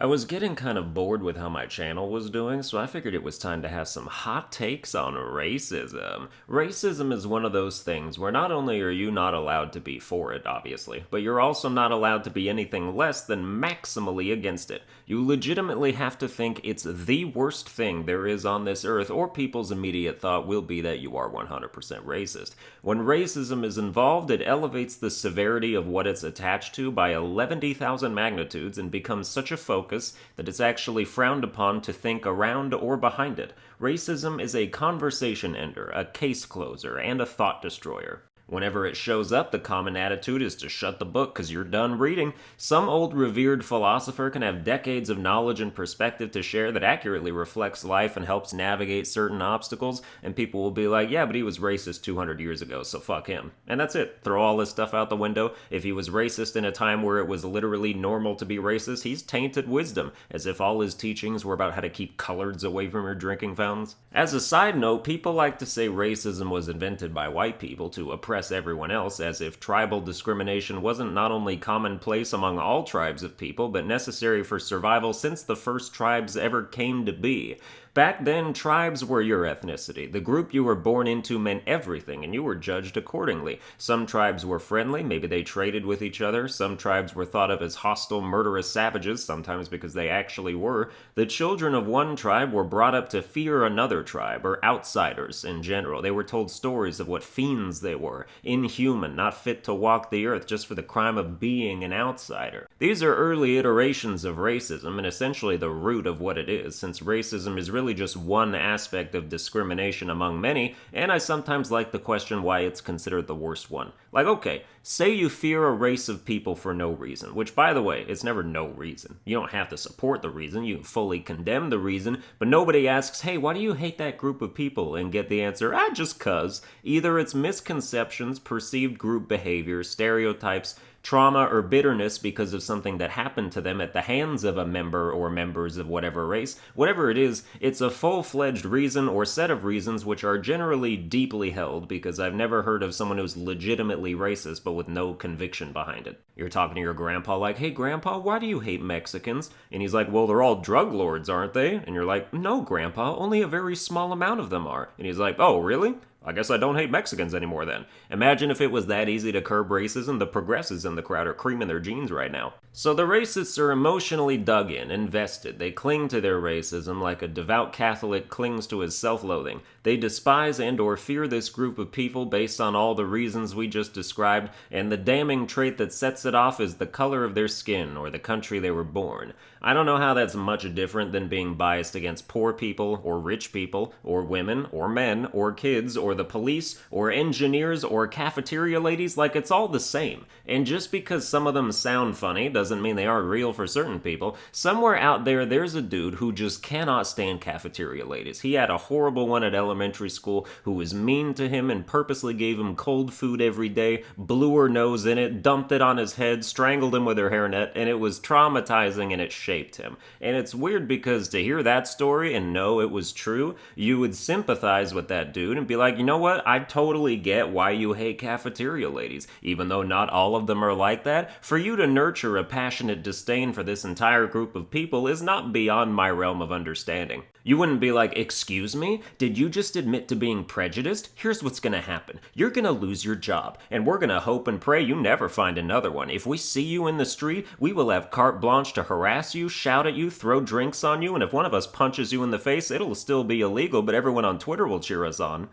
I was getting kind of bored with how my channel was doing, so I figured it was time to have some hot takes on racism. Racism is one of those things where not only are you not allowed to be for it, obviously, but you're also not allowed to be anything less than maximally against it. You legitimately have to think it's the worst thing there is on this earth, or people's immediate thought will be that you are 100% racist. When racism is involved, it elevates the severity of what it's attached to by 11,000 magnitudes and becomes such a focus that it's actually frowned upon to think around or behind it. Racism is a conversation ender, a case closer, and a thought destroyer. Whenever it shows up, the common attitude is to shut the book because you're done reading. Some old revered philosopher can have decades of knowledge and perspective to share that accurately reflects life and helps navigate certain obstacles, and people will be like, yeah, but he was racist 200 years ago, so fuck him. And that's it. Throw all this stuff out the window. If he was racist in a time where it was literally normal to be racist, he's tainted wisdom, as if all his teachings were about how to keep coloreds away from your drinking fountains. As a side note, people like to say racism was invented by white people to oppress everyone else, as if tribal discrimination wasn't not only commonplace among all tribes of people, but necessary for survival since the first tribes ever came to be. Back then, tribes were your ethnicity. The group you were born into meant everything, and you were judged accordingly. Some tribes were friendly, maybe they traded with each other. Some tribes were thought of as hostile, murderous savages, sometimes because they actually were. The children of one tribe were brought up to fear another tribe, or outsiders in general. They were told stories of what fiends they were, inhuman, not fit to walk the earth just for the crime of being an outsider. These are early iterations of racism, and essentially the root of what it is, since racism is really just one aspect of discrimination among many, and I sometimes like to question why it's considered the worst one. Like, okay, say you fear a race of people for no reason, which, by the way, it's never no reason. You don't have to support the reason, you can fully condemn the reason, but nobody asks, hey, why do you hate that group of people? And get the answer, just cuz. Either it's misconceptions, perceived group behavior, stereotypes, trauma, or bitterness because of something that happened to them at the hands of a member or members of whatever race. Whatever it is, it's a full-fledged reason or set of reasons which are generally deeply held, because I've never heard of someone who's legitimately racist but with no conviction behind it. You're talking to your grandpa like, hey grandpa, why do you hate Mexicans? And he's like, well, they're all drug lords, aren't they? And you're like, no grandpa, only a very small amount of them are. And he's like, oh really? I guess I don't hate Mexicans anymore then. Imagine if it was that easy to curb racism. The progressives in the crowd are creaming their jeans right now. So the racists are emotionally dug in, invested. They cling to their racism like a devout Catholic clings to his self-loathing. They despise and or fear this group of people based on all the reasons we just described, and the damning trait that sets it off is the color of their skin or the country they were born. I don't know how that's much different than being biased against poor people, or rich people, or women, or men, or kids, or the police, or engineers, or cafeteria ladies. Like, it's all the same. And just because some of them sound funny doesn't mean they aren't real for certain people. Somewhere out there, there's a dude who just cannot stand cafeteria ladies. He had a horrible one at elementary school who was mean to him and purposely gave him cold food every day, blew her nose in it, dumped it on his head, strangled him with her hairnet, and it was traumatizing and it shaped him. And it's weird because to hear that story and know it was true, you would sympathize with that dude and be like, you know what, I totally get why you hate cafeteria ladies. Even though not all of them are like that, for you to nurture a passionate disdain for this entire group of people is not beyond my realm of understanding. You wouldn't be like, excuse me? Did you just admit to being prejudiced? Here's what's gonna happen. You're gonna lose your job, and we're gonna hope and pray you never find another one. If we see you in the street, we will have carte blanche to harass you, shout at you, throw drinks on you, and if one of us punches you in the face, it'll still be illegal, but everyone on Twitter will cheer us on.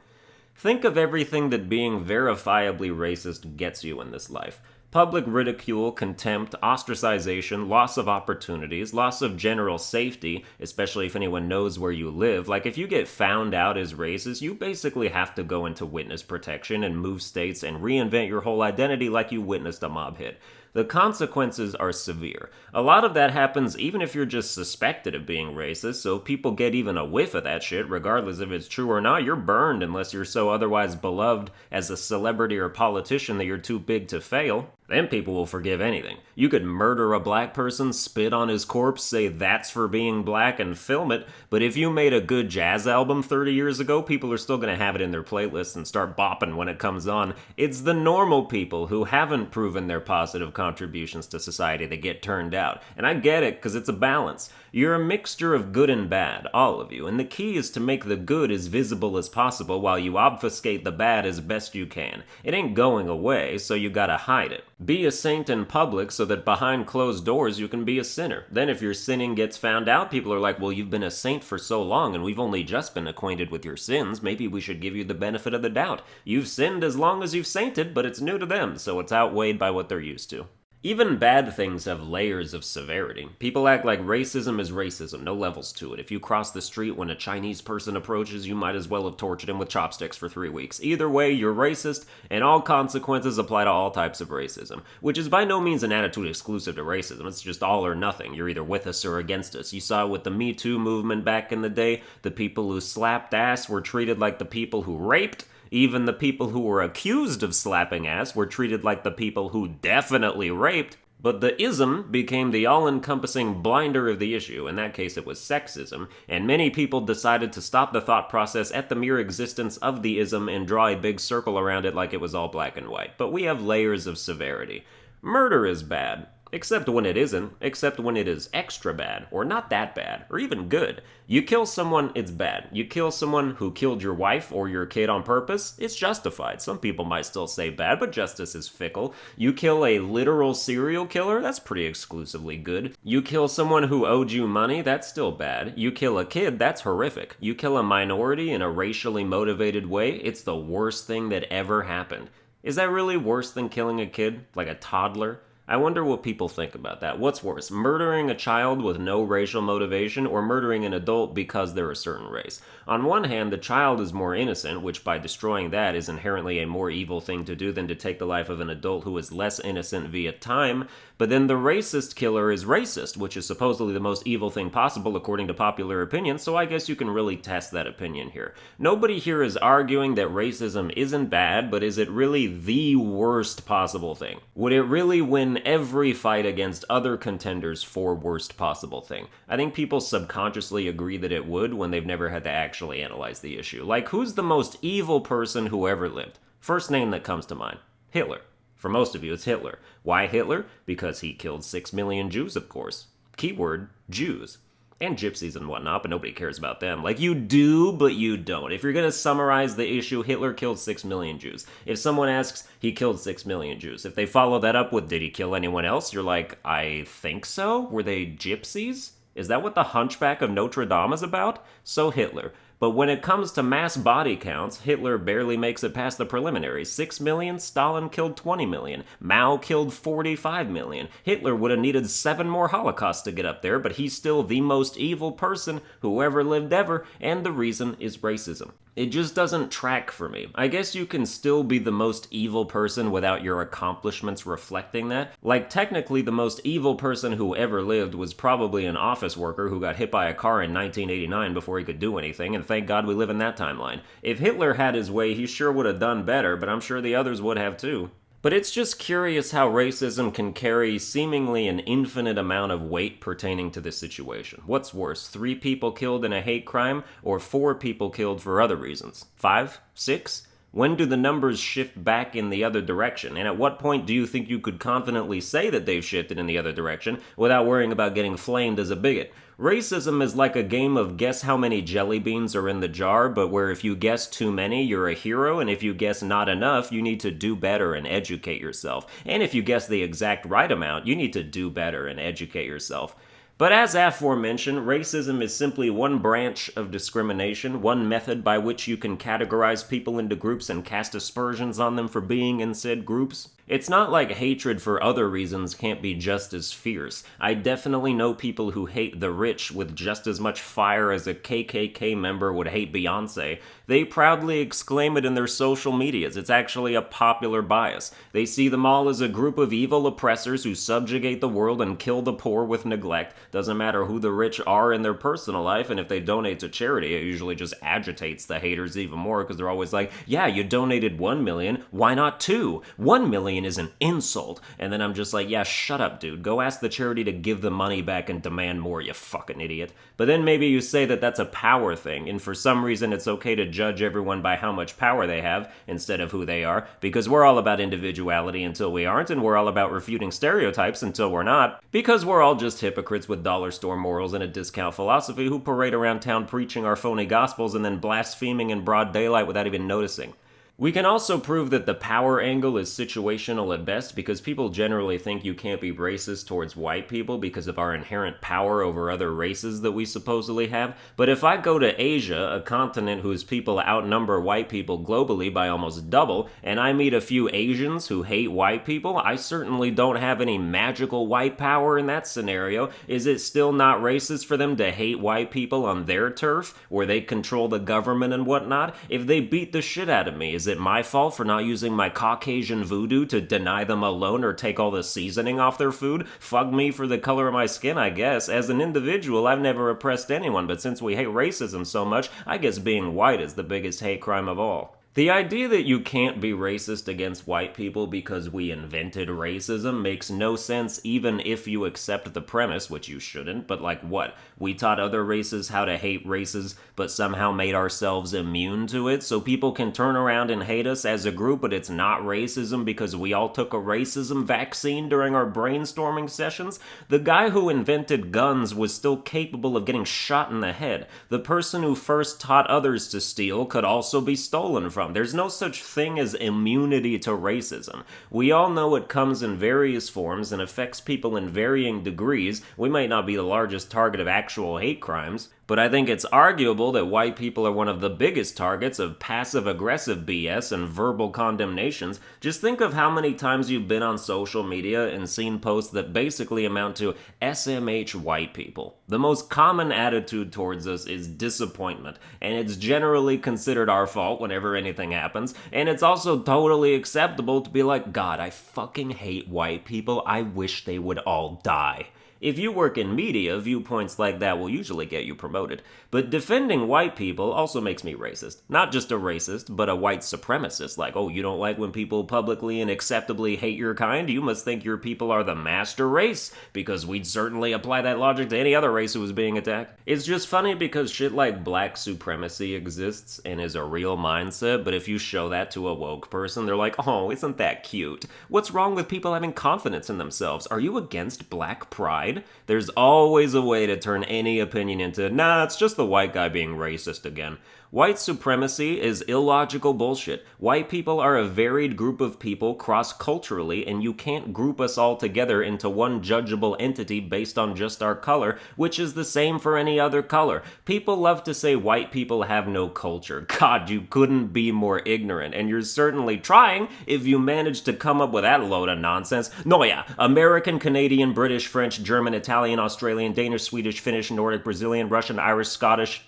Think of everything that being verifiably racist gets you in this life. Public ridicule, contempt, ostracization, loss of opportunities, loss of general safety, especially if anyone knows where you live. Like, if you get found out as racist, you basically have to go into witness protection and move states and reinvent your whole identity like you witnessed a mob hit. The consequences are severe. A lot of that happens even if you're just suspected of being racist, so people get even a whiff of that shit, regardless if it's true or not. You're burned unless you're so otherwise beloved as a celebrity or politician that you're too big to fail. Them people will forgive anything. You could murder a black person, spit on his corpse, say that's for being black, and film it, but if you made a good jazz album 30 years ago, people are still going to have it in their playlists and start bopping when it comes on. It's the normal people who haven't proven their positive contributions to society that get turned out. And I get it, because it's a balance. You're a mixture of good and bad, all of you, and the key is to make the good as visible as possible while you obfuscate the bad as best you can. It ain't going away, so you gotta hide it. Be a saint in public so that behind closed doors you can be a sinner. Then if your sinning gets found out, people are like, well, you've been a saint for so long and we've only just been acquainted with your sins, maybe we should give you the benefit of the doubt. You've sinned as long as you've sainted, but it's new to them, so it's outweighed by what they're used to. Even bad things have layers of severity. People act like racism is racism, no levels to it. If you cross the street when a Chinese person approaches, you might as well have tortured him with chopsticks for 3 weeks. Either way, you're racist, and all consequences apply to all types of racism. Which is by no means an attitude exclusive to racism, it's just all or nothing. You're either with us or against us. You saw it with the Me Too movement back in the day. The people who slapped ass were treated like the people who raped. Even the people who were accused of slapping ass were treated like the people who definitely raped. But the ism became the all-encompassing blinder of the issue. In that case, it was sexism, and many people decided to stop the thought process at the mere existence of the ism and draw a big circle around it like it was all black and white. But we have layers of severity. Murder is bad. Except when it isn't, except when it is extra bad, or not that bad, or even good. You kill someone, it's bad. You kill someone who killed your wife or your kid on purpose, it's justified. Some people might still say bad, but justice is fickle. You kill a literal serial killer, that's pretty exclusively good. You kill someone who owed you money, that's still bad. You kill a kid, that's horrific. You kill a minority in a racially motivated way, it's the worst thing that ever happened. Is that really worse than killing a kid, like a toddler? I wonder what people think about that. What's worse, murdering a child with no racial motivation or murdering an adult because they're a certain race? On one hand, the child is more innocent, which by destroying that is inherently a more evil thing to do than to take the life of an adult who is less innocent via time, but then the racist killer is racist, which is supposedly the most evil thing possible according to popular opinion, so I guess you can really test that opinion here. Nobody here is arguing that racism isn't bad, but is it really the worst possible thing? Would it really win every fight against other contenders for worst possible thing? I think people subconsciously agree that it would when they've never had to actually analyze the issue. Like, who's the most evil person who ever lived? First name that comes to mind. Hitler. For most of you, it's Hitler. Why Hitler? Because he killed 6 million Jews, of course. Keyword, Jews. And gypsies and whatnot, but nobody cares about them. Like, you do, but you don't. If you're gonna summarize the issue, Hitler killed 6 million Jews. If someone asks, he killed 6 million Jews. If they follow that up with, did he kill anyone else? You're like, I think so? Were they gypsies? Is that what the Hunchback of Notre Dame is about? So Hitler. But when it comes to mass body counts, Hitler barely makes it past the preliminaries. 6 million, Stalin killed 20 million. Mao killed 45 million. Hitler would have needed 7 more Holocausts to get up there, but he's still the most evil person who ever lived ever, and the reason is racism. It just doesn't track for me. I guess you can still be the most evil person without your accomplishments reflecting that. Like, technically, the most evil person who ever lived was probably an office worker who got hit by a car in 1989 before he could do anything, and thank God we live in that timeline. If Hitler had his way, he sure would have done better, but I'm sure the others would have too. But it's just curious how racism can carry seemingly an infinite amount of weight pertaining to this situation. What's worse, 3 people killed in a hate crime, or 4 people killed for other reasons? 5? 6? When do the numbers shift back in the other direction? And at what point do you think you could confidently say that they've shifted in the other direction without worrying about getting flamed as a bigot? Racism is like a game of guess how many jelly beans are in the jar, but where if you guess too many, you're a hero, and if you guess not enough, you need to do better and educate yourself. And if you guess the exact right amount, you need to do better and educate yourself. But as aforementioned, racism is simply one branch of discrimination, one method by which you can categorize people into groups and cast aspersions on them for being in said groups. It's not like hatred for other reasons can't be just as fierce. I definitely know people who hate the rich with just as much fire as a KKK member would hate Beyonce. They proudly exclaim it in their social medias. It's actually a popular bias. They see them all as a group of evil oppressors who subjugate the world and kill the poor with neglect. Doesn't matter who the rich are in their personal life, and if they donate to charity, it usually just agitates the haters even more because they're always like, yeah, you donated 1 million, why not 2? 1 million million is an insult. And then I'm just like, yeah, shut up, dude. Go ask the charity to give the money back and demand more, you fucking idiot. But then maybe you say that that's a power thing, and for some reason it's okay to judge everyone by how much power they have instead of who they are, because we're all about individuality until we aren't, and we're all about refuting stereotypes until we're not, because we're all just hypocrites with dollar store morals and a discount philosophy who parade around town preaching our phony gospels and then blaspheming in broad daylight without even noticing. We can also prove that the power angle is situational at best, because people generally think you can't be racist towards white people because of our inherent power over other races that we supposedly have. But if I go to Asia, a continent whose people outnumber white people globally by almost double, and I meet a few Asians who hate white people, I certainly don't have any magical white power in that scenario. Is it still not racist for them to hate white people on their turf, where they control the government and whatnot? If they beat the shit out of me, is it my fault for not using my Caucasian voodoo to deny them a loan or take all the seasoning off their food? Fuck me for the color of my skin, I guess. As an individual, I've never oppressed anyone, but since we hate racism so much, I guess being white is the biggest hate crime of all. The idea that you can't be racist against white people because we invented racism makes no sense, even if you accept the premise, which you shouldn't. But like what? We taught other races how to hate races, but somehow made ourselves immune to it, so people can turn around and hate us as a group, but it's not racism because we all took a racism vaccine during our brainstorming sessions? The guy who invented guns was still capable of getting shot in the head. The person who first taught others to steal could also be stolen from. There's no such thing as immunity to racism. We all know it comes in various forms and affects people in varying degrees. We might not be the largest target of actual hate crimes, but I think it's arguable that white people are one of the biggest targets of passive-aggressive BS and verbal condemnations. Just think of how many times you've been on social media and seen posts that basically amount to SMH white people. The most common attitude towards us is disappointment, and it's generally considered our fault whenever anything happens, and it's also totally acceptable to be like, God, I fucking hate white people, I wish they would all die. If you work in media, viewpoints like that will usually get you promoted. But defending white people also makes me racist. Not just a racist, but a white supremacist. Like, oh, you don't like when people publicly and acceptably hate your kind? You must think your people are the master race, because we'd certainly apply that logic to any other race who was being attacked. It's just funny because shit like black supremacy exists and is a real mindset, but if you show that to a woke person, they're like, oh, isn't that cute? What's wrong with people having confidence in themselves? Are you against black pride? There's always a way to turn any opinion into, nah, it's just the white guy being racist again. White supremacy is illogical bullshit. White people are a varied group of people cross-culturally, and you can't group us all together into one judgeable entity based on just our color, which is the same for any other color. People love to say white people have no culture. God, you couldn't be more ignorant, and you're certainly trying if you manage to come up with that load of nonsense. No, yeah, American, Canadian, British, French, German, Italian, Australian, Danish, Swedish, Finnish, Nordic, Brazilian, Russian, Irish, Scottish,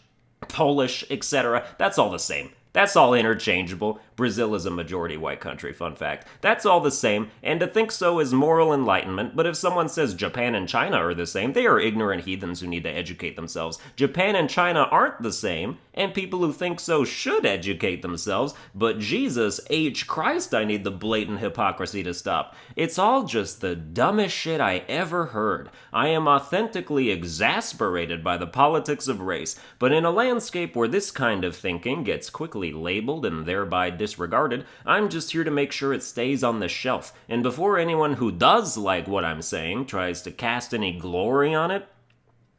Polish, etc. That's all the same. That's all interchangeable. Brazil is a majority white country, fun fact. That's all the same, and to think so is moral enlightenment, but if someone says Japan and China are the same, they are ignorant heathens who need to educate themselves. Japan and China aren't the same, and people who think so should educate themselves, but Jesus H. Christ, I need the blatant hypocrisy to stop. It's all just the dumbest shit I ever heard. I am authentically exasperated by the politics of race, but in a landscape where this kind of thinking gets quickly labeled and thereby disregarded, I'm just here to make sure it stays on the shelf. And before anyone who does like what I'm saying tries to cast any glory on it,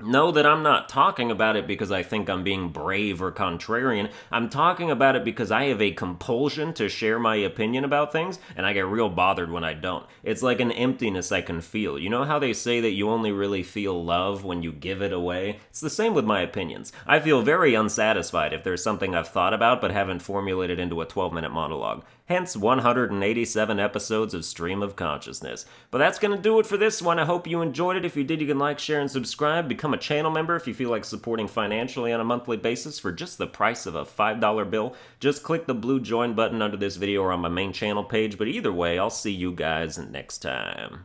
know that I'm not talking about it because I think I'm being brave or contrarian. I'm talking about it because I have a compulsion to share my opinion about things, and I get real bothered when I don't. It's like an emptiness I can feel. You know how they say that you only really feel love when you give it away? It's the same with my opinions. I feel very unsatisfied if there's something I've thought about but haven't formulated into a 12-minute monologue. Hence 187 episodes of Stream of Consciousness. But that's gonna do it for this one. I hope you enjoyed it. If you did, you can like, share, and subscribe. Become a channel member if you feel like supporting financially on a monthly basis for just the price of a $5 bill. Just click the blue join button under this video or on my main channel page. But either way, I'll see you guys next time.